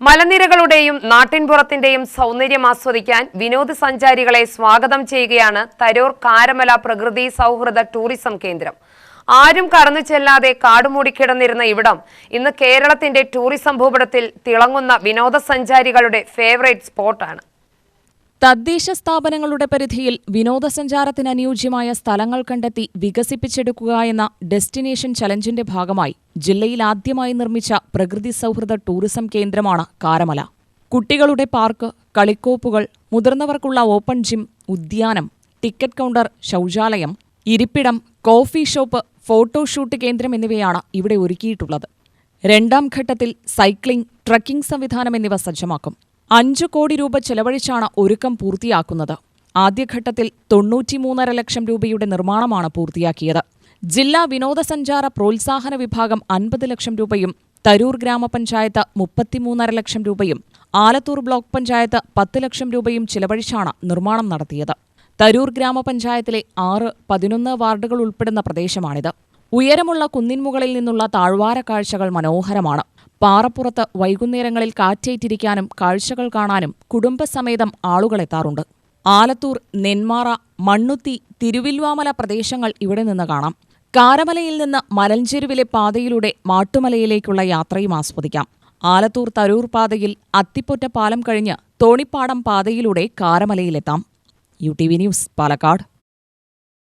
മലനിരകളുടെയും നാട്ടിൻപുറത്തിന്റെയും സൗന്ദര്യം ആസ്വദിക്കാൻ വിനോദസഞ്ചാരികളെ സ്വാഗതം ചെയ്യുകയാണ് തരൂർ കാരമല പ്രകൃതി സൗഹൃദ ടൂറിസം കേന്ദ്രം. ആരും കടന്നു ചെല്ലാതെ കാടുമൂടിക്കിടന്നിരുന്ന ഇവിടം ഇന്ന് കേരളത്തിന്റെ ടൂറിസം ഭൂപടത്തിൽ തിളങ്ങുന്ന വിനോദസഞ്ചാരികളുടെ ഫേവറേറ്റ് സ്പോട്ടാണ്. തദ്ദേശ സ്ഥാപനങ്ങളുടെ പരിധിയിൽ വിനോദസഞ്ചാരത്തിന് അനുയോജ്യമായ സ്ഥലങ്ങൾ കണ്ടെത്തി വികസിപ്പിച്ചെടുക്കുക എന്ന ഡെസ്റ്റിനേഷൻ ചലഞ്ചിന്റെ ഭാഗമായി ജില്ലയിൽ ആദ്യമായി നിർമ്മിച്ച പ്രകൃതി സൗഹൃദ ടൂറിസം കേന്ദ്രമാണ് കാരമല. കുട്ടികളുടെ പാർക്ക്, കളിക്കോപ്പുകൾ, മുതിർന്നവർക്കുള്ള ഓപ്പൺ ജിം, ഉദ്യാനം, ടിക്കറ്റ് കൗണ്ടർ, ശൗചാലയം, ഇരിപ്പിടം, കോഫി ഷോപ്പ്, ഫോട്ടോഷൂട്ട് കേന്ദ്രം എന്നിവയാണ് ഇവിടെ ഒരുക്കിയിട്ടുള്ളത്. രണ്ടാം ഘട്ടത്തിൽ സൈക്ലിംഗ്, ട്രക്കിംഗ് സംവിധാനം എന്നിവ സജ്ജമാക്കും. 5 കോടി രൂപ ചെലവഴിച്ചാണ് ഒരുക്കം പൂർത്തിയാക്കുന്നത്. ആദ്യഘട്ടത്തിൽ 93.5 ലക്ഷം രൂപയുടെ നിർമ്മാണമാണ് പൂർത്തിയാക്കിയത്. ജില്ലാ വിനോദസഞ്ചാര പ്രോത്സാഹന വിഭാഗം 50 ലക്ഷം രൂപയും, തരൂർ ഗ്രാമപഞ്ചായത്ത് 33.5 ലക്ഷം രൂപയും, ആലത്തൂർ ബ്ലോക്ക് പഞ്ചായത്ത് 10 ലക്ഷം രൂപയും ചെലവഴിച്ചാണ് നിർമ്മാണം നടത്തിയത്. തരൂർ ഗ്രാമപഞ്ചായത്തിലെ 6, 11 വാർഡുകൾ ഉൾപ്പെടുന്ന പ്രദേശമാണിത്. ഉയരമുള്ള കുന്നിൻമുകളിൽ നിന്നുള്ള താഴ്വാര കാഴ്ചകൾ മനോഹരമാണ്. പാറപ്പുറത്ത് വൈകുന്നേരങ്ങളിൽ കാറ്റേറ്റിരിക്കാനും കാഴ്ചകൾ കാണാനും കുടുംബസമേതം ആളുകളെത്താറുണ്ട്. ആലത്തൂർ, നെന്മാറ, മണ്ണുത്തി, തിരുവില്വാമല പ്രദേശങ്ങൾ ഇവിടെ നിന്ന് കാണാം. കാരമലയിൽ നിന്ന് മലഞ്ചെരുവിലെ പാതയിലൂടെ മാട്ടുമലയിലേക്കുള്ള യാത്രയും ആസ്വദിക്കാം. ആലത്തൂർ തരൂർ പാതയിൽ അത്തിപ്പൊറ്റ പാലം കഴിഞ്ഞ് തോണിപ്പാടം പാതയിലൂടെ കാരമലയിലെത്താം. UTV news, Palakkad.